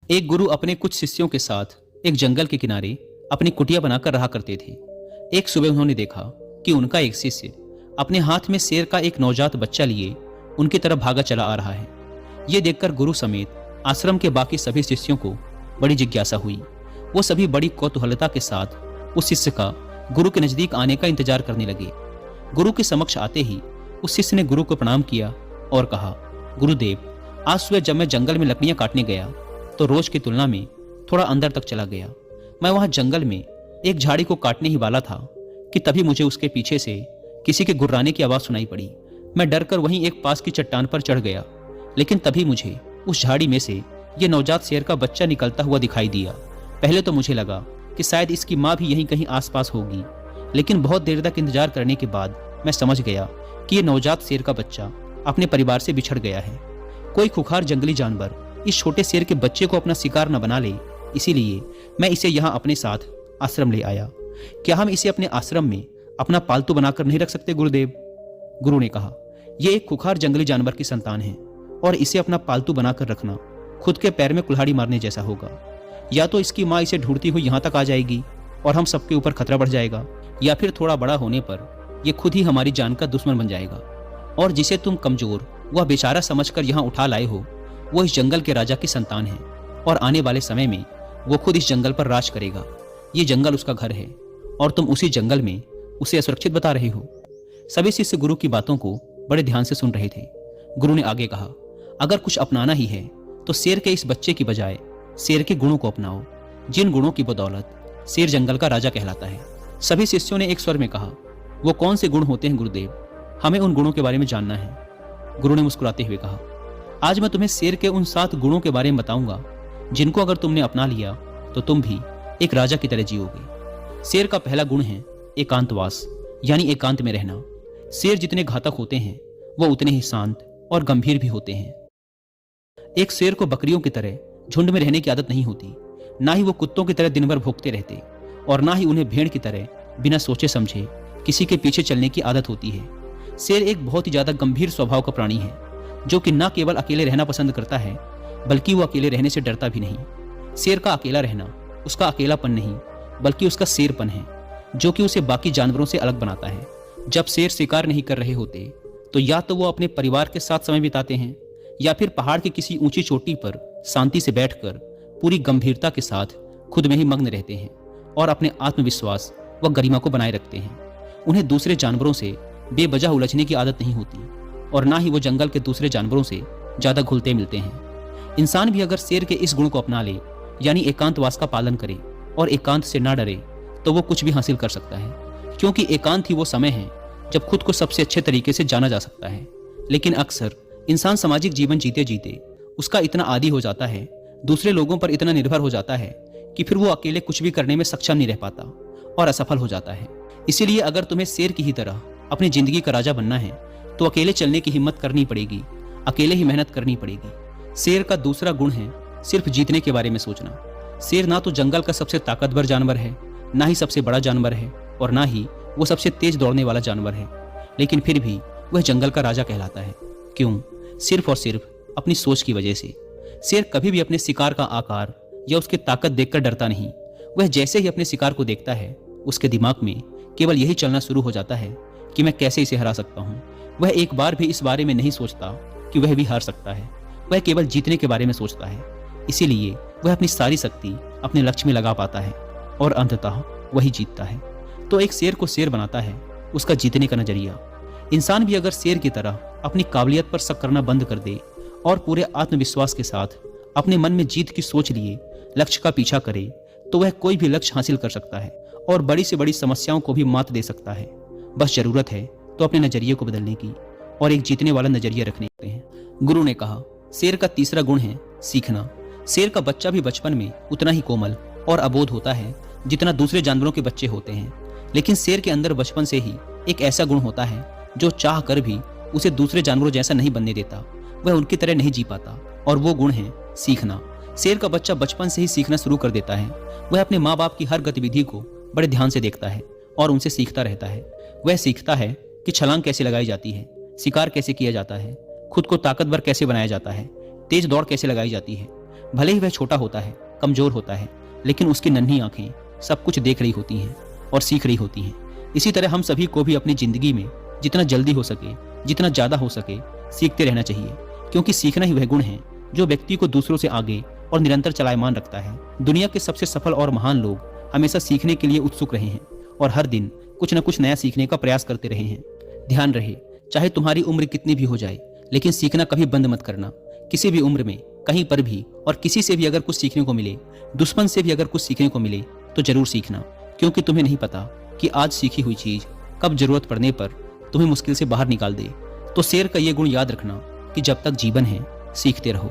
एक गुरु अपने कुछ शिष्यों के साथ एक जंगल के किनारे अपनी कुटिया बनाकर रहा करते थे। एक सुबह उन्होंने देखा कि उनका एक शिष्य अपने हाथ में शेर का एक नवजात बच्चा लिए उनकी तरफ भागा चला आ रहा है। ये देखकर गुरु समेत आश्रम के बाकी सभी शिष्यों को बड़ी जिज्ञासा हुई। वो सभी बड़ी कौतूहलता के साथ उस शिष्य का गुरु के नजदीक आने का इंतजार करने लगे। गुरु के समक्ष आते ही उस शिष्य ने गुरु को प्रणाम किया और कहा, गुरुदेव, आज सुबह जब मैं जंगल में लकड़ियां काटने गया तो रोज की तुलना में थोड़ा अंदर तक चला गया। मैं वहां जंगल में एक झाड़ी को काटने ही वाला था कि तभी मुझे उसके पीछे से किसी के गुर्राने की आवाज सुनाई पड़ी। मैं डरकर वहीं एक पास की चट्टान पर चढ़ गया, लेकिन तभी मुझे उस झाड़ी में से ये नवजात शेर का बच्चा निकलता हुआ दिखाई दिया। पहले तो मुझे लगा कि शायद इसकी माँ भी यहीं कहीं आसपास होगी, लेकिन बहुत देर तक इंतजार करने के बाद मैं समझ गया कि ये नवजात शेर का बच्चा अपने परिवार से बिछड़ गया है। कोई खुखार जंगली जानवर इस छोटे शेर के बच्चे को अपना शिकार न बना ले, इसीलिए मैं इसे यहाँ अपने साथ आश्रम ले आया। क्या हम इसे अपने आश्रम में अपना पालतू बनाकर नहीं रख सकते गुरुदेव? गुरु ने कहा, यह एक खुखार जंगली जानवर की संतान है और इसे अपना पालतू बनाकर रखना खुद के पैर में कुल्हाड़ी मारने जैसा होगा। या तो इसकी माँ इसे ढूंढती हुई यहाँ तक आ जाएगी और हम सबके ऊपर खतरा बढ़ जाएगा, या फिर थोड़ा बड़ा होने पर यह खुद ही हमारी जान का दुश्मन बन जाएगा। और जिसे तुम कमजोर वह बेचारा समझकर यहाँ उठा लाए हो, वो इस जंगल के राजा की संतान है और आने वाले समय में वो खुद इस जंगल पर राज करेगा। ये जंगल उसका घर है और तुम उसी जंगल में उसे असुरक्षित बता रहे हो। सभी शिष्य गुरु की बातों को बड़े ध्यान से सुन रहे थे। गुरु ने आगे कहा, अगर कुछ अपनाना ही है तो शेर के इस बच्चे की बजाय शेर के गुणों को अपनाओ, जिन गुणों की बदौलत शेर जंगल का राजा कहलाता है। सभी शिष्यों ने एक स्वर में कहा, वो कौन से गुण होते हैं गुरुदेव? हमें उन गुणों के बारे में जानना है। गुरु ने मुस्कुराते हुए कहा, आज मैं तुम्हें शेर के उन 7 गुणों के बारे में बताऊंगा, जिनको अगर तुमने अपना लिया तो तुम भी एक राजा की तरह जियोगे। शेर का पहला गुण है एकांतवास, यानी एकांत में रहना। शेर जितने घातक होते हैं वो उतने ही शांत और गंभीर भी होते हैं। एक शेर को बकरियों की तरह झुंड में रहने की आदत नहीं होती, ना ही वो कुत्तों की तरह दिन भर भौंकते रहते, और ना ही उन्हें भेड़ की तरह बिना सोचे समझे किसी के पीछे चलने की आदत होती है। शेर एक बहुत ही ज्यादा गंभीर स्वभाव का प्राणी है, जो कि न केवल अकेले रहना पसंद करता है, बल्कि वो अकेले रहने से डरता भी नहीं। शेर का अकेला रहना उसका अकेलापन नहीं, बल्कि उसका शेरपन है, जो कि उसे बाकी जानवरों से अलग बनाता है। जब शेर शिकार नहीं कर रहे होते तो या तो वो अपने परिवार के साथ समय बिताते हैं, या फिर पहाड़ की किसी ऊंची चोटी पर शांति से बैठकर पूरी गंभीरता के साथ खुद में ही मग्न रहते हैं और अपने आत्मविश्वास व गरिमा को बनाए रखते हैं। उन्हें दूसरे जानवरों से बेवजह उलझने की आदत नहीं होती, और ना ही वो जंगल के दूसरे जानवरों से ज्यादा घुलते मिलते हैं। इंसान भी अगर शेर के इस गुण को अपना ले, यानी एकांतवास का पालन करे और एकांत से ना डरे, तो वो कुछ भी हासिल कर सकता है, क्योंकि एकांत ही वो समय है जब खुद को सबसे अच्छे तरीके से जाना जा सकता है। लेकिन अक्सर इंसान सामाजिक जीवन जीते जीते उसका इतना आदी हो जाता है, दूसरे लोगों पर इतना निर्भर हो जाता है कि फिर वो अकेले कुछ भी करने में सक्षम नहीं रह पाता और असफल हो जाता है। इसीलिए अगर तुम्हें शेर की ही तरह अपनी जिंदगी का राजा बनना है तो अकेले चलने की हिम्मत करनी पड़ेगी, अकेले ही मेहनत करनी पड़ेगी। शेर का दूसरा गुण है सिर्फ जीतने के बारे में सोचना। शेर ना तो जंगल का सबसे ताकतवर जानवर है, ना ही सबसे बड़ा जानवर है, और ना ही वो सबसे तेज दौड़ने वाला जानवर है, लेकिन फिर भी वह जंगल का राजा कहलाता है। क्यों? सिर्फ और सिर्फ अपनी सोच की वजह से। शेर कभी भी अपने शिकार का आकार या उसकी ताकत देखकर डरता नहीं। वह जैसे ही अपने शिकार को देखता है, उसके दिमाग में केवल यही चलना शुरू हो जाता है कि मैं कैसे इसे हरा सकता हूँ। वह एक बार भी इस बारे में नहीं सोचता कि वह भी हार सकता है। वह केवल जीतने के बारे में सोचता है। इसीलिए वह अपनी सारी शक्ति अपने लक्ष्य में लगा पाता है और अंततः वही जीतता है। तो एक शेर को शेर बनाता है उसका जीतने का नजरिया। इंसान भी अगर शेर की तरह अपनी काबिलियत पर शक करना बंद कर दे और पूरे आत्मविश्वास के साथ अपने मन में जीत की सोच लिए लक्ष्य का पीछा करे, तो वह कोई भी लक्ष्य हासिल कर सकता है और बड़ी से बड़ी समस्याओं को भी मात दे सकता है। बस जरूरत है तो अपने नजरिए को बदलने की और एक जीतने वाला नजरिया रखने की है। गुरु ने कहा, शेर का तीसरा गुण है सीखना। शेर का बच्चा भी बचपन में उतना ही कोमल और अबोध होता है जितना दूसरे जानवरों के बच्चे होते हैं, लेकिन शेर के अंदर बचपन से ही एक ऐसा गुण होता है जो चाह कर भी उसे दूसरे जानवरों जैसा नहीं बनने देता। वह उनकी तरह नहीं जी पाता, और वो गुण है सीखना। शेर का बच्चा बचपन से ही सीखना शुरू कर देता है। वह अपने माँ बाप की हर गतिविधि को बड़े ध्यान से देखता है और उनसे सीखता रहता है। वह सीखता है कि छलांग कैसे लगाई जाती है, शिकार कैसे किया जाता है, खुद को ताकतवर कैसे बनाया जाता है, तेज दौड़ कैसे लगाई जाती है। भले ही वह छोटा होता है, कमजोर होता है, लेकिन उसकी नन्ही आंखें सब कुछ देख रही होती हैं और सीख रही होती हैं। इसी तरह हम सभी को भी अपनी जिंदगी में जितना जल्दी हो सके, जितना ज्यादा हो सके, सीखते रहना चाहिए, क्योंकि सीखना ही वह गुण है जो व्यक्ति को दूसरों से आगे और निरंतर चलायमान रखता है। दुनिया के सबसे सफल और महान लोग हमेशा सीखने के लिए उत्सुक रहे हैं और हर दिन कुछ न कुछ नया सीखने का प्रयास करते रहे हैं। ध्यान रहे, चाहे तुम्हारी उम्र कितनी भी हो जाए, लेकिन सीखना कभी बंद मत करना। किसी भी उम्र में, कहीं पर भी और किसी से भी अगर कुछ सीखने को मिले, दुश्मन से भी अगर कुछ सीखने को मिले, तो जरूर सीखना, क्योंकि तुम्हें नहीं पता कि आज सीखी हुई चीज कब जरूरत पड़ने पर तुम्हें मुश्किल से बाहर निकाल दे। तो शेर का ये गुण याद रखना कि जब तक जीवन है सीखते रहो।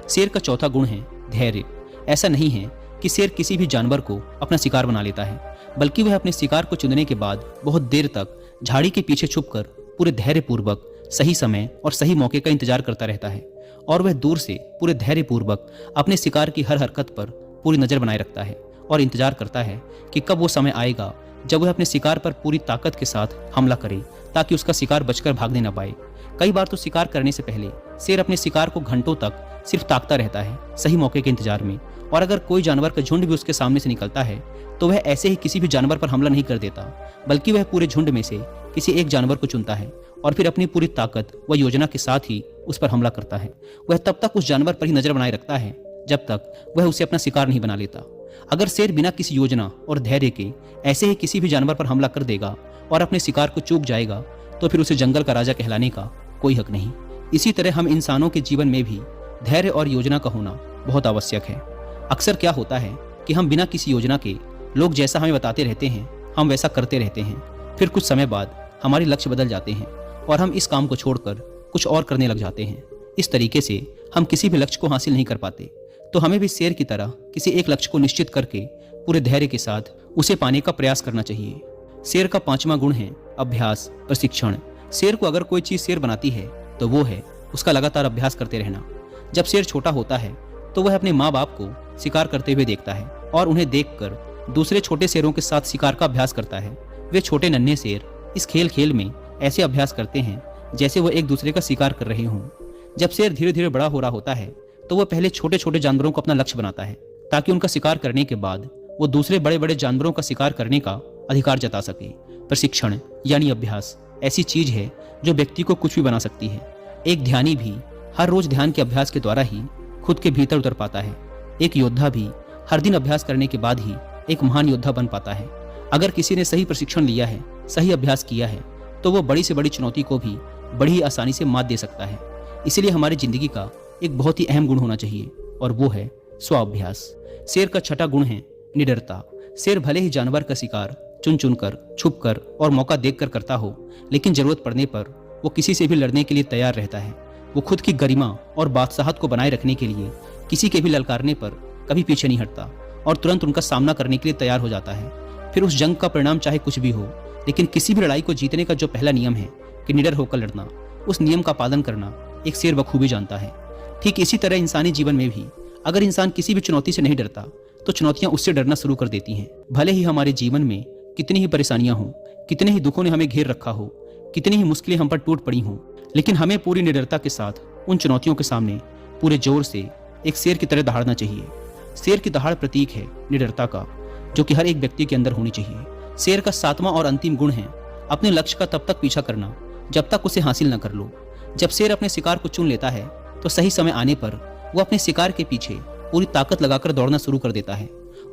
शेर का चौथा गुण है धैर्य। ऐसा नहीं है कि शेर किसी भी जानवर को अपना शिकार बना लेता है, बल्कि वह अपने शिकार को चुनने के बाद बहुत देर तक झाड़ी के पीछे छुपकर पूरे धैर्यपूर्वक सही समय और सही मौके का इंतजार करता रहता है, और वह दूर से पूरे धैर्यपूर्वक अपने शिकार की हर हरकत पर पूरी नजर बनाए रखता है और इंतजार करता है कि कब वो समय आएगा जब वह अपने शिकार पर पूरी ताकत के साथ हमला करे, ताकि उसका शिकार बचकर भागने न पाए। कई बार तो शिकार करने से पहले शेर अपने शिकार को घंटों तक सिर्फ ताकता रहता है, सही मौके के इंतजार में, और अगर कोई जानवर का झुंड भी उसके सामने से निकलता है तो वह ऐसे ही किसी भी जानवर पर हमला नहीं कर देता, बल्कि वह पूरे झुंड में से किसी एक जानवर को चुनता है और फिर अपनी पूरी ताकत व योजना के साथ ही उस पर हमला करता है। वह तब तक उस जानवर पर ही नजर बनाए रखता है जब तक वह उसे अपना शिकार नहीं बना लेता। अगर शेर बिना किसी योजना और धैर्य के ऐसे ही किसी भी जानवर पर हमला कर देगा और अपने शिकार को चूक जाएगा, तो फिर उसे जंगल का राजा कहलाने का कोई हक नहीं। इसी तरह हम इंसानों के जीवन में भी धैर्य और योजना का होना बहुत आवश्यक है। अक्सर क्या होता है कि हम बिना किसी योजना के लोग जैसा हमें बताते रहते हैं हम वैसा करते रहते हैं, फिर कुछ समय बाद हमारे लक्ष्य बदल जाते हैं और हम इस काम को छोड़कर कुछ और करने लग जाते हैं। इस तरीके से हम किसी भी लक्ष्य को हासिल नहीं कर पाते। तो हमें भी शेर की तरह किसी एक लक्ष्य को निश्चित करके पूरे धैर्य के साथ उसे पाने का प्रयास करना चाहिए। शेर का पांचवा गुण है अभ्यास, प्रशिक्षण। शेर को अगर कोई चीज शेर बनाती है तो वो है उसका लगातार अभ्यास करते रहना। जब शेर छोटा होता है तो वह अपने माँ बाप को शिकार करते हुए देखता है और उन्हें देखकर दूसरे छोटे शेरों के साथ शिकार का अभ्यास करता है। वे छोटे नन्हे शेर इस खेल में ऐसे अभ्यास करते हैं जैसे वो एक दूसरे का शिकार कर रहे हों। जब शेर धीरे धीरे बड़ा हो रहा होता है तो वह पहले छोटे छोटे जानवरों को अपना लक्ष्य बनाता है, ताकि उनका शिकार करने के बाद वो दूसरे बड़े बड़े जानवरों का शिकार करने का अधिकार जता सके। प्रशिक्षण यानी अभ्यास ऐसी चीज है जो व्यक्ति को कुछ भी बना सकती है। एक ध्यानी भी हर रोज ध्यान के अभ्यास के द्वारा ही खुद के भीतर उतर पाता है। एक योद्धा भी हर दिन अभ्यास करने के बाद ही एक महान योद्धा बन पाता है। अगर किसी ने सही प्रशिक्षण लिया है, सही अभ्यास किया है, तो वो बड़ी से बड़ी चुनौती को भी बड़ी ही आसानी से मात दे सकता है। इसलिए हमारी जिंदगी का एक बहुत ही अहम गुण होना चाहिए और वो है स्वाभ्यास। शेर का छठा गुण है निडरता। शेर भले ही जानवर का शिकार चुन चुनकर, छुपकर और मौका देखकर करता हो, लेकिन जरूरत पड़ने पर वो किसी से भी लड़ने के लिए तैयार रहता है। वो खुद की गरिमा और बादशाहत को बनाए रखने के लिए किसी के भी ललकारने पर कभी पीछे नहीं हटता और तुरंत उनका सामना करने के लिए तैयार हो जाता है। फिर उस जंग का परिणाम चाहे कुछ भी हो, लेकिन किसी भी लड़ाई को जीतने का जो पहला नियम है कि निडर होकर लड़ना, उस नियम का पालन करना एक शेर बखूबी जानता है। ठीक इसी तरह इंसानी जीवन में भी अगर इंसान किसी भी चुनौती से नहीं डरता तो चुनौतियां उससे डरना शुरू कर देती हैं। भले ही हमारे जीवन में कितनी ही परेशानियां हों, कितने ही दुखों ने हमें घेर रखा हो, कितनी ही मुश्किलें हम पर टूट पड़ी हों, लेकिन हमें पूरी निडरता के साथ उन चुनौतियों के सामने पूरे जोर से एक शेर की तरह दहाड़ना चाहिए। शेर की दहाड़ प्रतीक है निडरता का, जो कि हर एक व्यक्ति के अंदर होनी चाहिए। शेर का सातवां और अंतिम गुण है अपने लक्ष्य का तब तक पीछा करना जब तक उसे हासिल न कर लो। जब शेर अपने शिकार को चुन लेता है तो सही समय आने पर वो अपने शिकार के पीछे पूरी ताकत लगाकर दौड़ना शुरू कर देता है।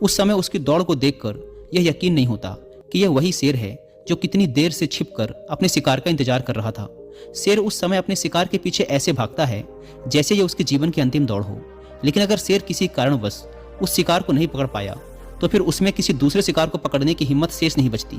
उस समय उसकी दौड़ को देखकर यह यकीन नहीं होता कि यह वही शेर है जो कितनी देर से छिपकर अपने शिकार का इंतजार कर रहा था। शेर उस समय अपने शिकार के पीछे ऐसे भागता है जैसे यह उसके जीवन की अंतिम दौड़ हो। लेकिन अगर शेर किसी कारणवश उस शिकार को नहीं पकड़ पाया तो फिर उसमें किसी दूसरे शिकार को पकड़ने की हिम्मत शेष नहीं बचती,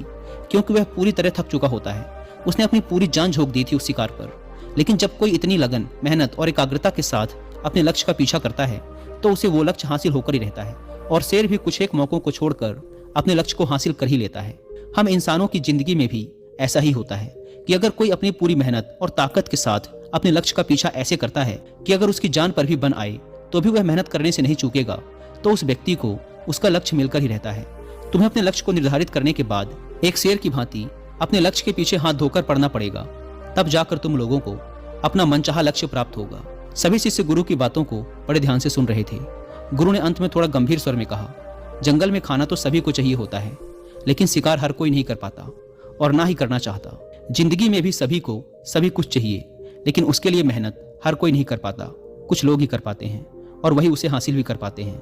क्योंकि वह पूरी तरह थक चुका होता है। उसने अपनी पूरी जान झोंक दी थी उस शिकार पर। लेकिन जब कोई इतनी लगन, मेहनत और एकाग्रता के साथ अपने लक्ष्य का पीछा करता है तो उसे वो लक्ष्य हासिल होकर ही रहता है। और शेर भी कुछ एक मौकों को छोड़कर अपने लक्ष्य को हासिल कर ही लेता है। हम इंसानों की जिंदगी में भी ऐसा ही होता है कि अगर कोई अपनी पूरी मेहनत और ताकत के साथ अपने लक्ष्य का पीछा ऐसे करता है कि अगर उसकी जान पर भी बन आए तो भी वह मेहनत करने से नहीं चूकेगा, तो उस व्यक्ति को उसका लक्ष्य मिलकर ही रहता है। तुम्हें अपने लक्ष्य को निर्धारित करने के बाद एक शेर की भांति अपने लक्ष्य के पीछे हाथ धोकर पड़ना पड़ेगा, तब जाकर तुम लोगों को अपना मनचाहा लक्ष्य प्राप्त होगा। सभी शिष्य गुरु की बातों को बड़े ध्यान से सुन रहे थे। गुरु ने अंत में थोड़ा गंभीर स्वर में कहा, जंगल में खाना तो सभी को चाहिए होता है, लेकिन शिकार हर कोई नहीं कर पाता और ना ही करना चाहता। जिंदगी में भी सभी को सभी कुछ चाहिए, लेकिन उसके लिए मेहनत हर कोई नहीं कर पाता, कुछ लोग ही कर पाते हैं और वही उसे हासिल भी कर पाते हैं।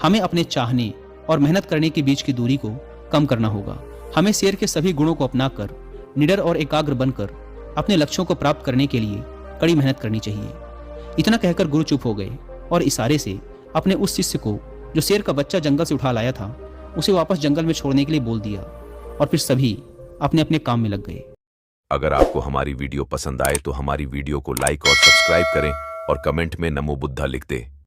हमें अपने चाहने और मेहनत करने के बीच की दूरी को कम करना होगा। हमें शेर के सभी गुणों को अपनाकर निडर और एकाग्र बनकर अपने लक्ष्यों को प्राप्त करने के लिए कड़ी मेहनत करनी चाहिए। इतना कहकर गुरु चुप हो गए और इशारे से अपने उस शिष्य को जो शेर का बच्चा जंगल से उठा लाया था उसे वापस जंगल में छोड़ने के लिए बोल दिया और फिर सभी अपने अपने काम में लग गए। अगर आपको हमारी वीडियो पसंद आए तो हमारी वीडियो को लाइक और सब्सक्राइब करें और कमेंट में नमो बुद्धा लिख दें।